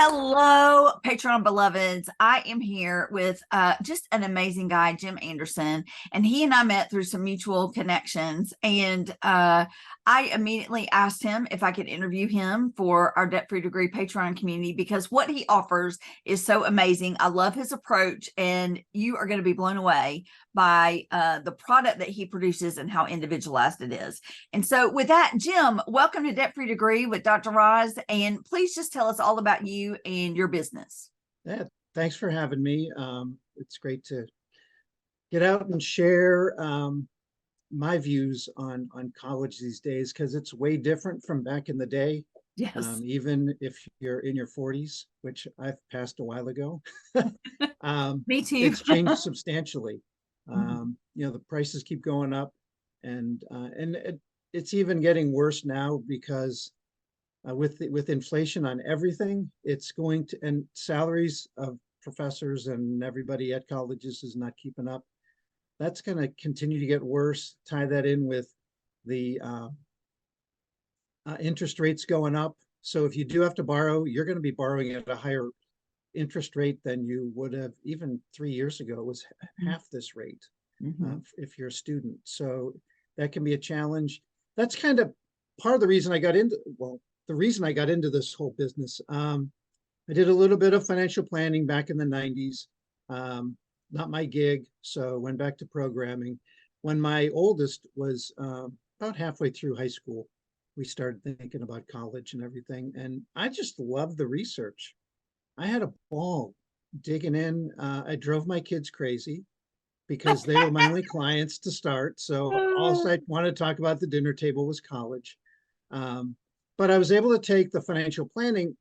Hello, Patreon beloveds. I am here with just an amazing guy, Jim Anderson, and he and I met through some mutual connections. And I immediately asked him if I could interview him for our Debt Free Degree Patreon community because what he offers is so amazing. I love his approach, and you are going to be blown away by the product that he produces and how individualized it is. And so with that, Jim, welcome to Debt Free Degree with Dr. Roz, and please just tell us all about you and your business. Yeah, thanks for having me. It's great to get out and share my views on college these days, because it's way different from back in the day. Yes. Even if you're in your 40s, which I've passed a while ago, Me too. it's changed substantially. Mhm. The prices keep going up, and it's even getting worse now because with inflation on everything, it's going to, and salaries of professors and everybody at colleges is not keeping up. That's going to continue to get worse. Tie that in with the interest rates going up. So if you do have to borrow, you're going to be borrowing at a higher interest rate than you would have even 3 years ago. It was half this rate if you're a student. So that can be a challenge. That's kind of part of the reason I got into, the reason I got into this whole business. I did a little bit of financial planning back in the 90s. Not my gig, so went back to programming. When my oldest was about halfway through high school, we started thinking about college and everything. And I just loved the research. I had a ball digging in. I drove my kids crazy because they were my only clients to start. So all I wanted to talk about at the dinner table was college. But I was able to take the financial planning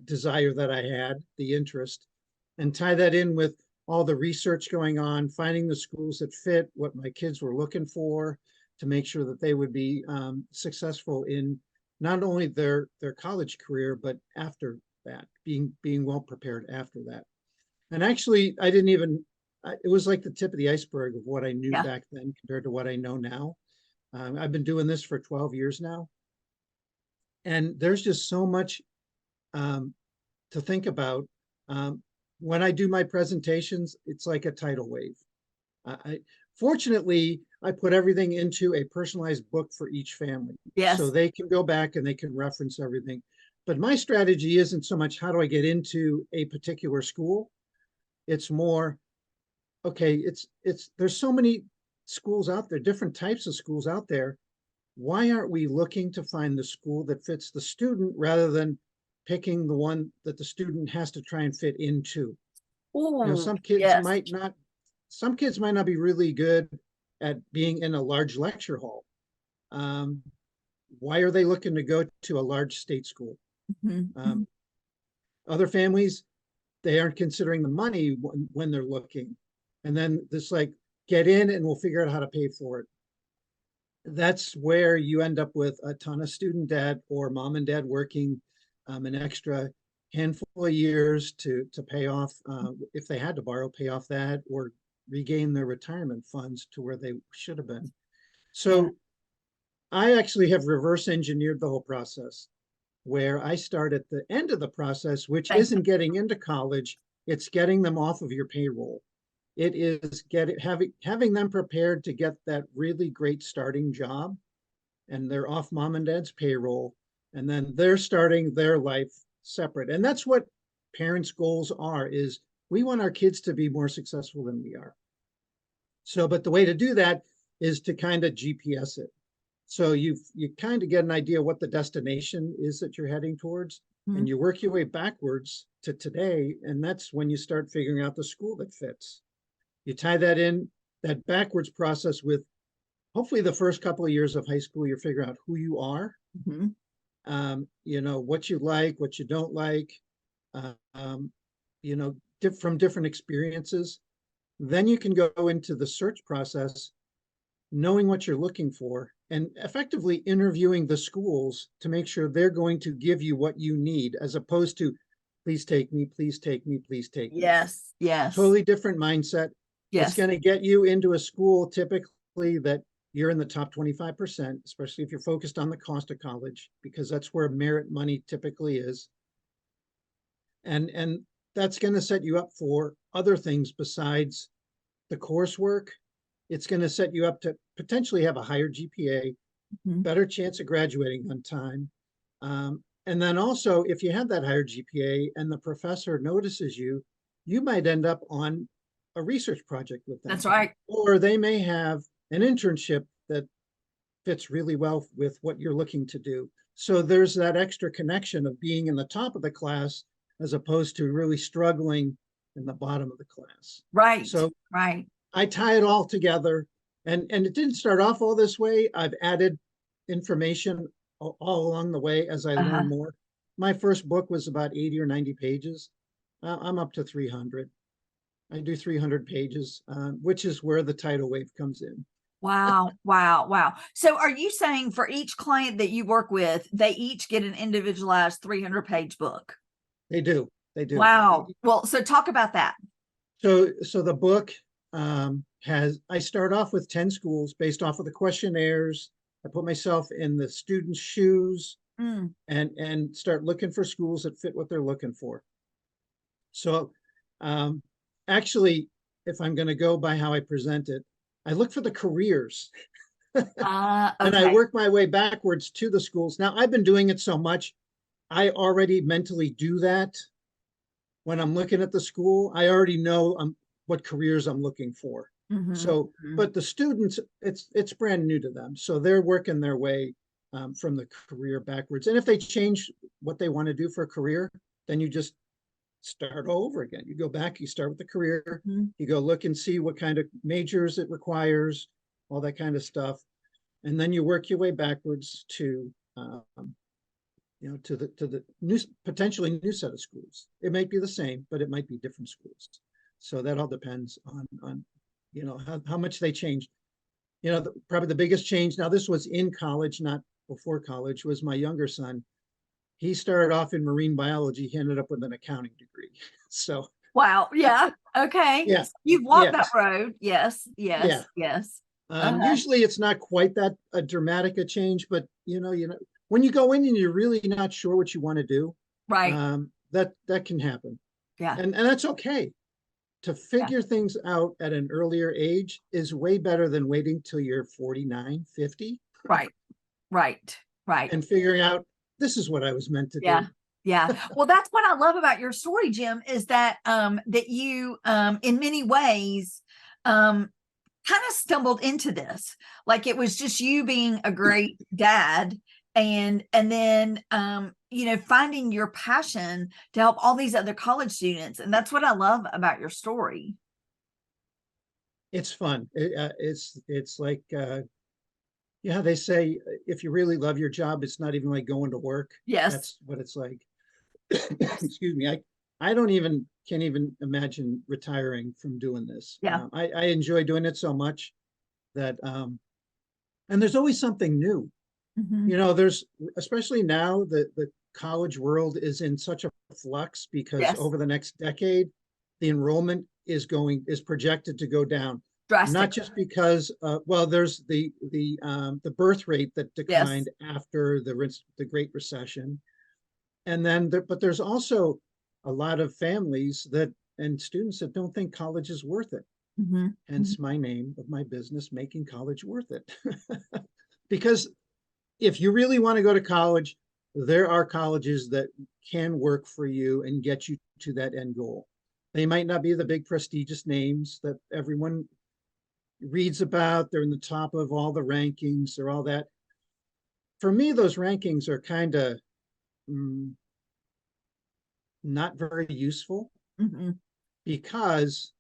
desire that I had, the interest, and tie that in with all the research going on, finding the schools that fit what my kids were looking for to make sure that they would be successful in not only their college career, but after that, being well prepared after that. And actually, I didn't even, it was like the tip of the iceberg of what I knew back then compared to what I know now. I've been doing this for 12 years now. And there's just so much to think about. When I do my presentations, it's like a tidal wave. Fortunately, I put everything into a personalized book for each family. Yes. So they can go back and they can reference everything. But my strategy isn't so much how do I get into a particular school. It's more, okay, there's so many schools out there, different types of schools out there. Why aren't we looking to find the school that fits the student rather than picking the one that the student has to try and fit into? Ooh, Some kids might not be really good at being in a large lecture hall. Why are they looking to go to a large state school? Other families, they aren't considering the money when they're looking. And then this like, get in and we'll figure out how to pay for it. That's where you end up with a ton of student debt or mom and dad working an extra handful of years to pay off, if they had to borrow, pay off that or regain their retirement funds to where they should have been. So I actually have reverse engineered the whole process, where I start at the end of the process, which isn't getting into college, it's getting them off of your payroll. It is having them prepared to get that really great starting job, and they're off mom and dad's payroll, and then they're starting their life separate. And that's what parents' goals are, is we want our kids to be more successful than we are. So, but the way to do that is to kind of GPS it. So you kind of get an idea what the destination is that you're heading towards, and you work your way backwards to today. And that's when you start figuring out the school that fits. You tie that in, that backwards process with hopefully the first couple of years of high school, you're figuring out who you are, what you like, what you don't like, from different experiences. Then you can go into the search process, knowing what you're looking for and effectively interviewing the schools to make sure they're going to give you what you need, as opposed to, please take me, please take me, please take me. Yes. Totally different mindset. It's going to get you into a school typically that you're in the top 25%, especially if you're focused on the cost of college, because that's where merit money typically is. And that's going to set you up for other things besides the coursework. It's going to set you up to potentially have a higher GPA, better chance of graduating on time. And then also, if you have that higher GPA and the professor notices you, you might end up on a research project with them. That's right. Or they may have an internship that fits really well with what you're looking to do. So there's that extra connection of being in the top of the class as opposed to really struggling in the bottom of the class. Right. So right. I tie it all together, and it didn't start off all this way. I've added information all along the way as I learn more. My first book was about 80 or 90 pages. I'm up to 300. I do 300 pages, which is where the tidal wave comes in. Wow. Wow. Wow. So are you saying for each client that you work with, they each get an individualized 300-page book? They do. They do. Wow. Well, so talk about that. So the book I start off with 10 schools based off of the questionnaires. I put myself in the students' shoes and start looking for schools that fit what they're looking for. So actually, if I'm going to go by how I present it, I look for the careers. Okay. And I work my way backwards to the schools. Now, I've been doing it so much, I already mentally do that. When I'm looking at the school, I already know what careers I'm looking for. So, but the students, it's brand new to them. So they're working their way from the career backwards. And if they change what they want to do for a career, then you just start all over again. You go back, you start with the career, you go look and see what kind of majors it requires, all that kind of stuff. And then you work your way backwards to, to the new, potentially new set of schools. It might be the same, but it might be different schools. So that all depends on how much they changed. Probably the biggest change, now this was in college, not before college, was my younger son. He started off in marine biology. He ended up with an accounting degree. So. Wow. Yeah. Okay. Yeah. You've walked that road. Yes. Yes. Yeah. Yes. Usually it's not quite that dramatic a change, but when you go in and you're really not sure what you want to do, right. That can happen. Yeah. And that's okay. To figure things out at an earlier age is way better than waiting till you're 49, 50. Right. Right. Right. And figuring out, this is what I was meant to do. Yeah. Well, that's what I love about your story, Jim, is that that you in many ways kind of stumbled into this. Like it was just you being a great dad and then finding your passion to help all these other college students. And that's what I love about your story. It's fun. It's like they say, if you really love your job, it's not even like going to work. Yes. That's what it's like. Excuse me. I can't even imagine retiring from doing this. Yeah. I enjoy doing it so much that, and there's always something new. There's, especially now the college world is in such a flux because over the next decade, the enrollment is projected to go down. Not just because, there's the birth rate that declined after the Great Recession. And then, but there's also a lot of families and students that don't think college is worth it. Hence my name of my business, Making College Worth It. Because if you really want to go to college, there are colleges that can work for you and get you to that end goal. They might not be the big prestigious names that everyone reads about. They're in the top of all the rankings or all that. For me, those rankings are kind of not very useful because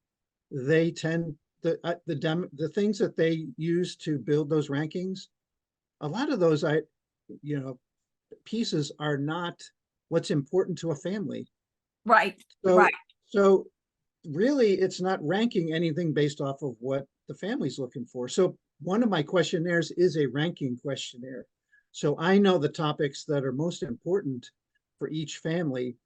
they tend the things that they use to build those rankings. A lot of those pieces are not what's important to a family. Right. So really, it's not ranking anything based off of what the family's looking for. So one of my questionnaires is a ranking questionnaire. So I know the topics that are most important for each family.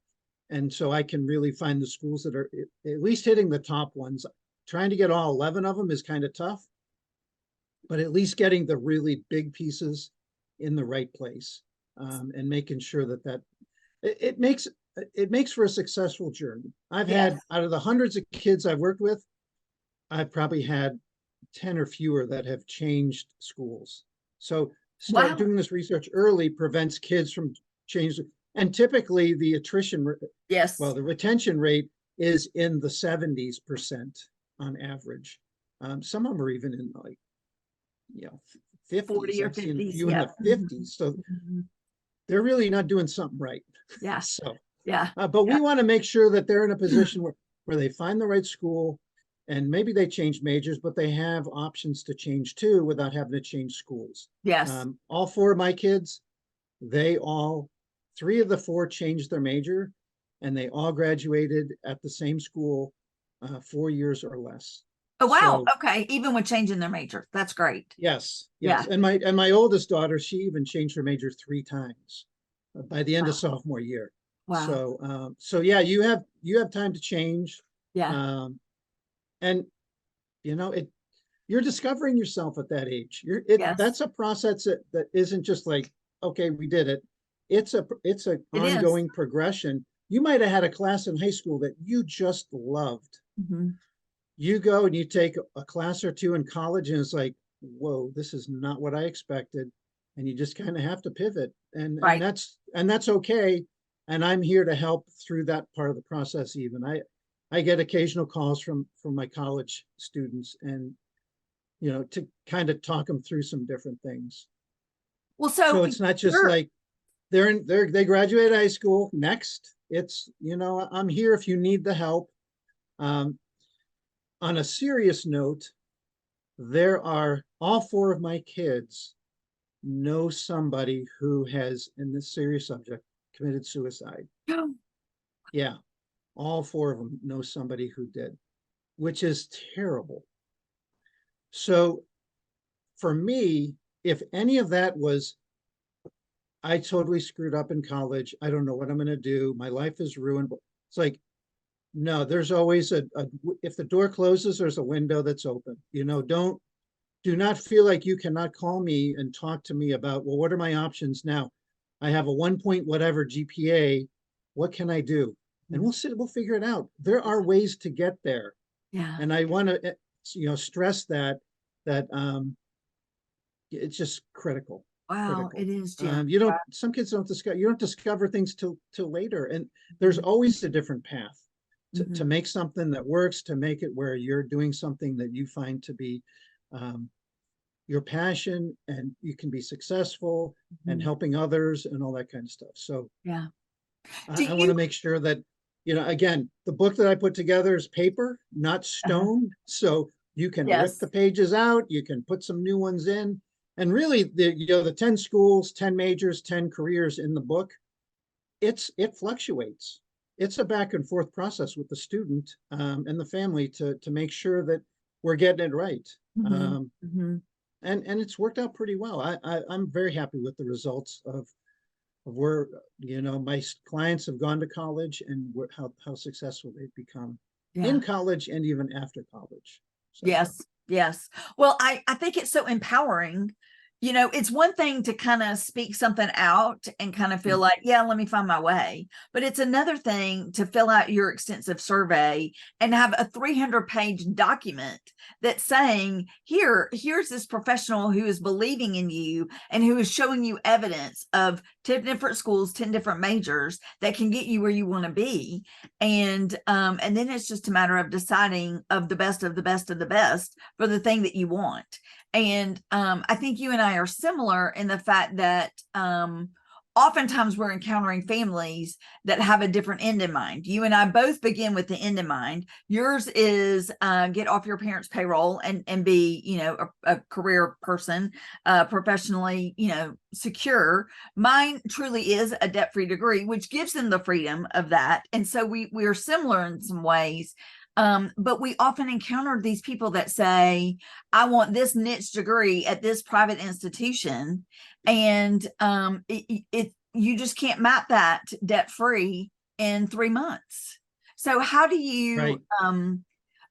And so I can really find the schools that are at least hitting the top ones. Trying to get all 11 of them is kind of tough, but at least getting the really big pieces in the right place and making sure that it makes it makes for a successful journey. I've Yes. had, out of the hundreds of kids I've worked with, I've probably had 10 or fewer that have changed schools. So start Wow. doing this research early prevents kids from changing. And typically the Yes. the retention rate is in the 70% on average. Some of them are even in like, you know, 50s. 40 or I've seen a 50s. few in Yeah. the 50s. So they're really not doing something right. Yeah. So, Yeah. but Yeah. we want to make sure that they're in a position where they find the right school, and maybe they change majors, but they have options to change too without having to change schools. Yes. All four of my kids, three of the four changed their major, and they all graduated at the same school, 4 years or less. Oh, wow. So Okay. Even with changing their major. That's great. yes, Yeah. yes. And my oldest daughter, she even changed her major 3 times by the end of Wow. sophomore year. Wow. So yeah, you have time to change. Yeah. Um, and you're discovering yourself at that age. Yes. That's a process that isn't just like, okay, we did it. It's a It is. ongoing progression. You might have had a class in high school that you just loved. Mhm. You go and you take a class or two in college, and it's like, whoa, this is not what I expected. And you just kind of have to pivot. And Right. that's okay. And I'm here to help through that part of the process. Even I get occasional calls from my college students, and to kind of talk them through some different things. Well, So so it's not just you're, like they graduate high school. Next, it's, I'm here if you need the help. Um, on a serious note, there are all four of my kids know somebody who has, in this serious subject, committed suicide. Yeah, all four of them know somebody who did, which is terrible. So for me, if any of that was, I totally screwed up in college, I don't know what I'm going to do, my life is ruined. It's like, no, there's always if the door closes, there's a window that's open. Do not feel like you cannot call me and talk to me about, well, what are my options now? I have a 1 point whatever GPA. What can I do? And we'll figure it out. There are ways to get there. yeah. And I want to, stress that it's just critical. Wow. Critical. It is, Jim. Some kids you don't discover things till later. And there's always a different path to make something that works, to make it where you're doing something that you find to be your passion, and you can be successful and helping others and all that kind of stuff. So Yeah. Do I want to you, make sure that, again, the book that I put together is paper, not stone. So you can rip yes. the pages out, you can put some new ones in. And really the 10 schools, 10 majors, 10 careers in the book, it fluctuates. It's a back and forth process with the student and the family to make sure that we're getting it right. And it's worked out pretty well. I'm very happy with the results of where, my clients have gone to college, and how successful they've become Yeah. in college and even after college. So. Yes. Yes. Well, I think it's so empowering. It's one thing to kind of speak something out and kind of feel like, yeah, let me find my way. But it's another thing to fill out your extensive survey and have a 300-page document that's saying, here's this professional who is believing in you and who is showing you evidence of 10 different schools, 10 different majors that can get you where you want to be. And then it's just a matter of deciding of the best of the best of the best for the thing that you want. And I think you and I are similar in the fact that oftentimes we're encountering families that have a different end in mind. You and I both begin with the end in mind. Yours is get off your parents' payroll and be, a career person, professionally, secure. Mine truly is a debt-free degree, which gives them the freedom of that. And so we are similar in some ways. But we often encounter these people that say, I want this niche degree at this private institution. And you just can't map that debt free in 3 months. So how do you, Right.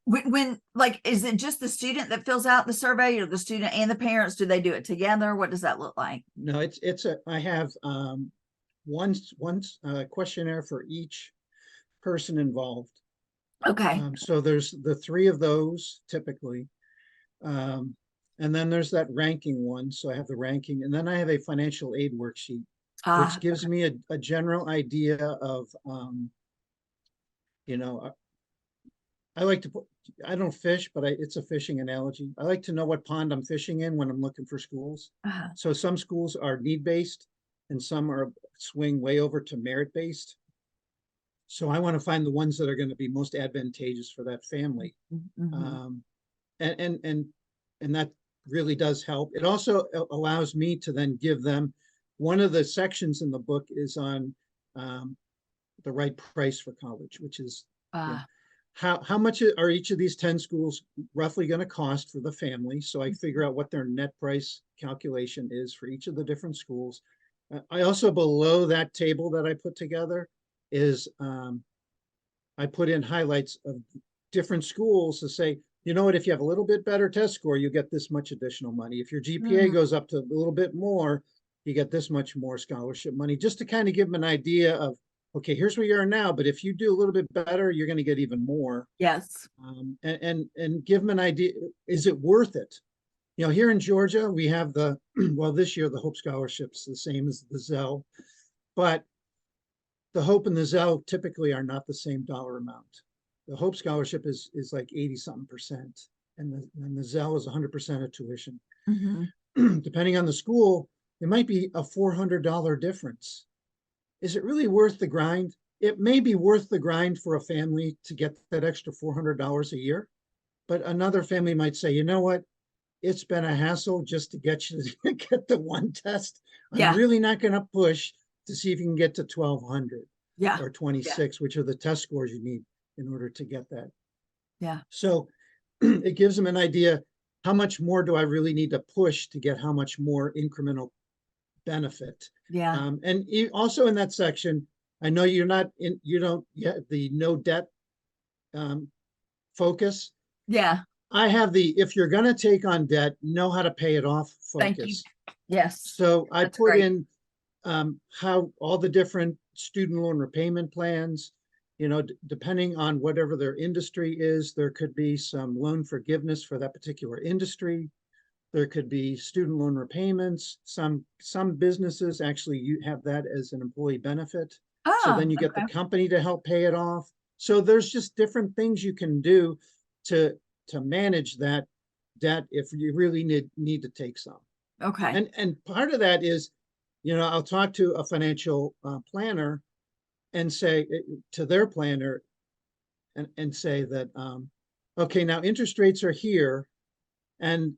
when like, is it just the student that fills out the survey, or the student and the parents? Do they do it together? What does that look like? No, I have one questionnaire for each person involved. Okay. So there's the three of those typically. And then there's that ranking one. So I have the ranking, and then I have a financial aid worksheet, which gives me a general idea of, you know, I like to put, I don't fish, but it's a fishing analogy. I like to know what pond I'm fishing in when I'm looking for schools. So some schools are need-based and some are swing way over to merit-based. So I want to find the ones that are going to be most advantageous for that family. And that really does help. It also allows me to then give them, one of the sections in the book is on the right price for college, which is you know, how much are each of these 10 schools roughly going to cost for the family. So I figure out what their net price calculation is for each of the different schools. I also, below that table that I put together, is I put in highlights of different schools to say, you know what, if you have a little bit better test score, you get this much additional money. If your GPA goes up to a little bit more, you get this much more scholarship money, just to kind of give them an idea of, okay, here's where you are now, but if you do a little bit better, you're going to get even more. Yes. And give them an idea, is it worth it? You know, here in Georgia, we have the, well, this year, the Hope Scholarship's the same as the Zell, but the Hope and the Zell typically are not the same dollar amount. The Hope Scholarship is like 80-something%, and the Zell is 100% of tuition. Depending on the school, it might be a $400 difference. Is it really worth the grind? It may be worth the grind for a family to get that extra $400 a year, but another family might say, you know what? It's been a hassle just to get you to get the one test. I'm really not going to push to see if you can get to 1200 or 26, which are the test scores you need in order to get that. So it gives them an idea, how much more do I really need to push to get how much more incremental benefit? And also in that section, I know you're not in, you don't get the no debt focus. I have the, if you're going to take on debt, know how to pay it off focus. Thank you. Yes. So I put in how all the different student loan repayment plans, you know, depending on whatever their industry is, there could be some loan forgiveness for that particular industry. There could be student loan repayments. Some businesses actually, you have that as an employee benefit. So then you get the company to help pay it off. So there's just different things you can do to manage that debt if you really need to take some. And part of that is, you know, I'll talk to a financial planner and say to their planner and say that, okay, now interest rates are here and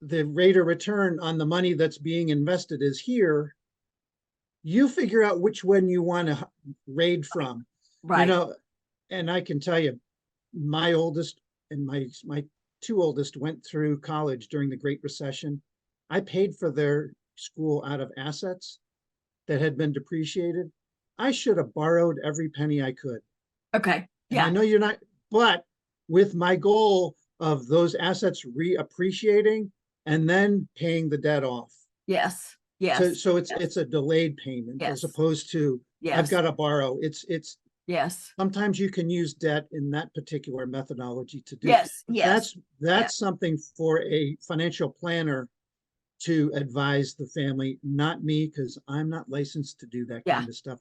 the rate of return on the money that's being invested is here. You figure out which one you want to raid from, you know, and I can tell you, my oldest and my two oldest went through college during the Great Recession. I paid for their school out of assets that had been depreciated. I should have borrowed every penny I could. And I know you're not, but with my goal of those assets reappreciating and then paying the debt off. So it's a delayed payment as opposed to I've got to borrow. It's sometimes you can use debt in that particular methodology to do. That's something for a financial planner to advise the family, not me, because I'm not licensed to do that kind of stuff.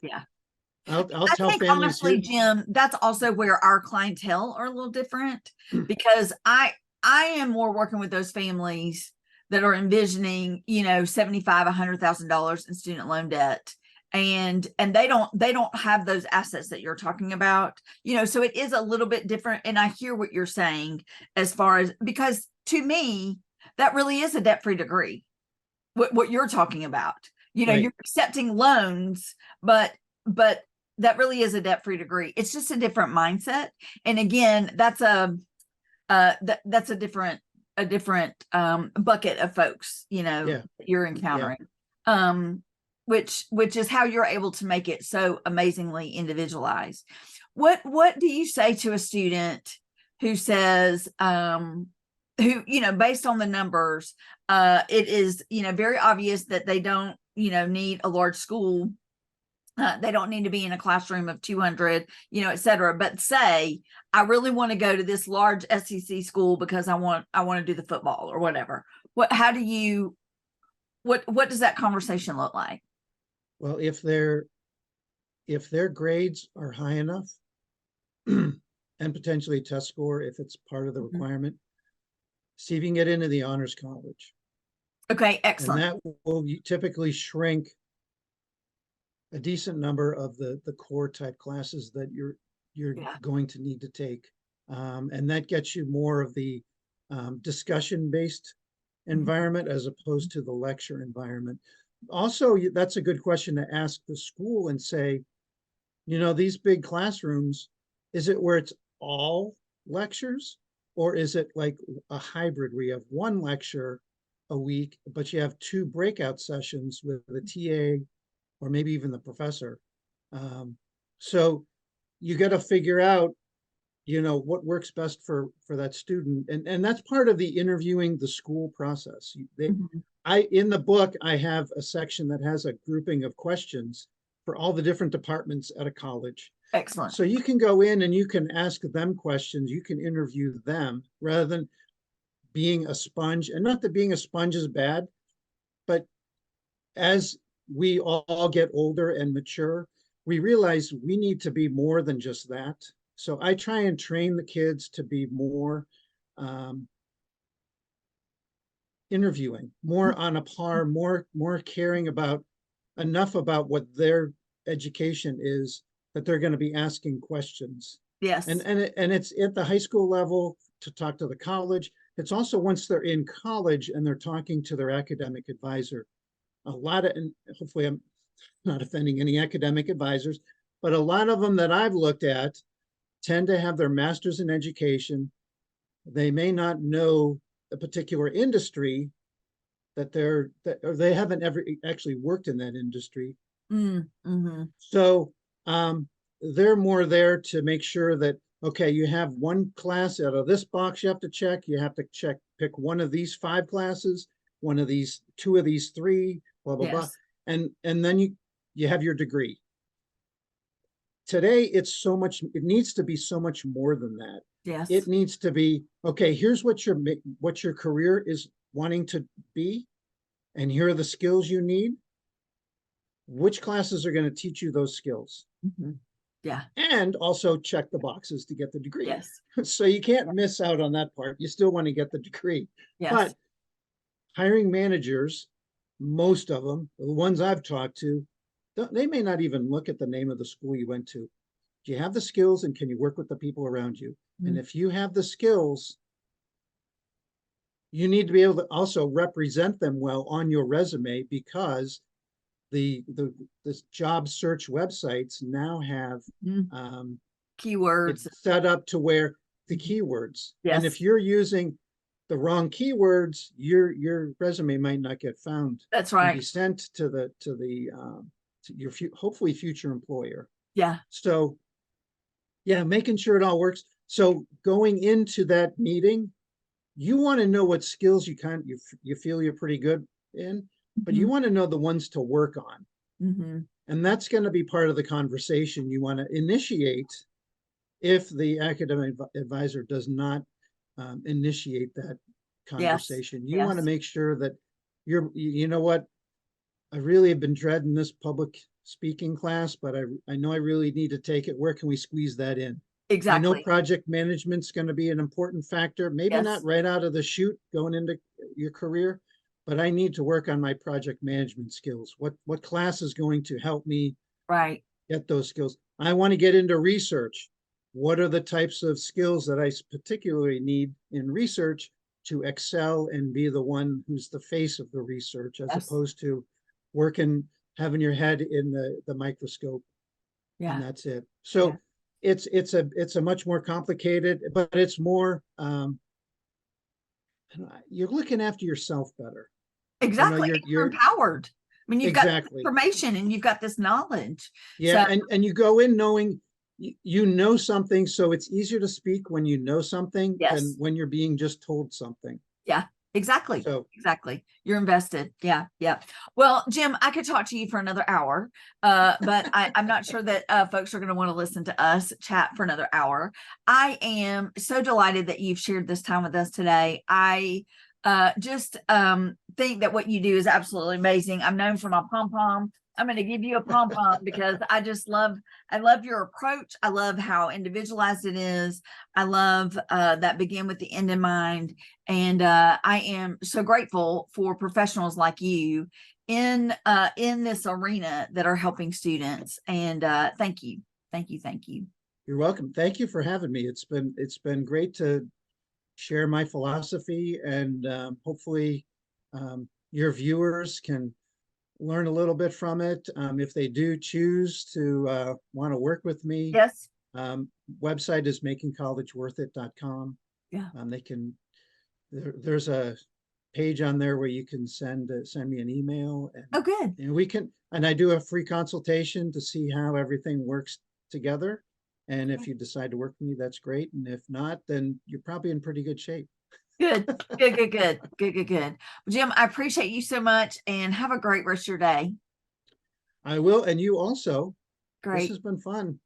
I'll tell think families, honestly, Jim, that's also where our clientele are a little different because I am more working with those families that are envisioning, you know, $75,000, $100,000 in student loan debt. And they don't have those assets that you're talking about, you know, so it is a little bit different. And I hear what you're saying as far as, because to me, that really is a debt-free degree. What you're talking about, you know, you're accepting loans, but that really is a debt-free degree. It's just a different mindset. And again, that's that's a different bucket of folks, you know, you're encountering, which is how you're able to make it so amazingly individualized. What do you say to a student who says, who, you know, based on the numbers, it is, you know, very obvious that they don't, you know, need a large school They don't need to be in a classroom of 200, et cetera. But say, I really want to go to this large SEC school because I want to do the football or whatever. What does that conversation look like? Well, if their grades are high enough and potentially test score, if it's part of the requirement, see if you can get into the honors college. Okay, And excellent. that will typically shrink a decent number of the core type classes that you're going to need to take. And that gets you more of the discussion-based environment as opposed to the lecture environment. Also, that's a good question to ask the school and say, these big classrooms, is it where it's all lectures, or is it like a hybrid where you have one lecture a week, but you have 2 breakout sessions with the TA or maybe even the professor? So you got to figure out, what works best for that student. And that's part of the interviewing the school process. In the book, I have a section that has a grouping of questions for all the different departments at a college. Excellent. So you can go in and you can ask them questions, you can interview them rather than being a sponge. And not that being a sponge is bad, but as we all get older and mature, we realize we need to be more than just that. So I try and train the kids to be more interviewing, more on a par, more caring about enough about what their education is that they're going to be asking questions. Yes. And it's at the high school level to talk to the college. It's also once they're in college and they're talking to their academic advisor. And hopefully I'm not offending any academic advisors, but a lot of them that I've looked at tend to have their master's in education. They may not know a particular industry or they haven't ever actually worked in that industry. So they're more there to make sure that, okay, you have one class out of this box you have to check. You have to pick one of these 5 classes, one of these, 2 of these 3, blah, blah, blah. And then you have your degree. Today, it needs to be so much more than that. Yes. It needs to be, okay, here's what your career is wanting to be, and here are the skills you need. Which classes are going to teach you those skills? Yeah. And also check the boxes to get the degree. Yes. So you can't miss out on that part. You still want to get the degree. Yes. But hiring managers, most of them, the ones I've talked to, they may not even look at the name of the school you went to. Do you have the skills and can you work with the people around you? And if you have the skills, you need to be able to also represent them well on your resume, because the job search websites now have keywords set up to where the keywords. Yes. And if you're using the wrong keywords, your resume might not get found. That's right. And be sent to your hopefully future employer. Yeah. So yeah, making sure it all works. So going into that meeting, you want to know what skills you feel you're pretty good in, but you want to know the ones to work on. And that's going to be part of the conversation you want to initiate if the academic advisor does not initiate that conversation. You want to make sure that you know what, I really have been dreading this public speaking class, but I know I really need to take it. Where can we squeeze that in? Exactly. I know project management's going to be an important factor, maybe not right out of the chute going into your career, but I need to work on my project management skills. What class is going to help me get those skills? I want to get into research. What are the types of skills that I particularly need in research to excel and be the one who's the face of the research, as opposed to having your head in the microscope. And that's it. So it's a much more complicated, but it's more, you're looking after yourself better. Exactly. You're empowered. I mean, you've got information and you've got this knowledge. Yeah. So, and you go in knowing you know something. So it's easier to speak when you know something than when you're being just told something. Yeah. Exactly. So Exactly. You're invested. Yeah. Yeah. Well, Jim, I could talk to you for another hour, but I'm not sure that folks are going to want to listen to us chat for another hour. I am so delighted that you've shared this time with us today. I just think that what you do is absolutely amazing. I'm known for my pom pom. I'm going to give you a pom pom because I love your approach. I love how individualized it is. I love that begin with the end in mind. And I am so grateful for professionals like you in this arena that are helping students. And thank you, thank you, thank you. you're welcome. Thank you for having me. It's been great to share my philosophy, and hopefully your viewers can learn a little bit from it. If they do choose to want to work with me, Yes. website is makingcollegeworthit.com. Yeah. They can there's a page on there where you can send me an email, Oh, good. and we can, and I do a free consultation to see how everything works together. And if you decide to work with me, that's great. And if not, then you're probably in pretty good shape. Good, good, good, good, good, good, good. Well, Jim, I appreciate you so much and have a great rest of your day. I will, and you also. This Great. has been fun.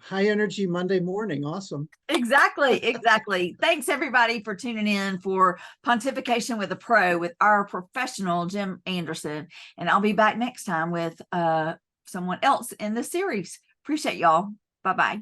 High energy Monday morning. Awesome. Exactly, exactly. Thanks everybody for tuning in for Pontification with a Pro with our professional Jim Anderson. And I'll be back next time with someone else in the series. Appreciate y'all. Bye-bye.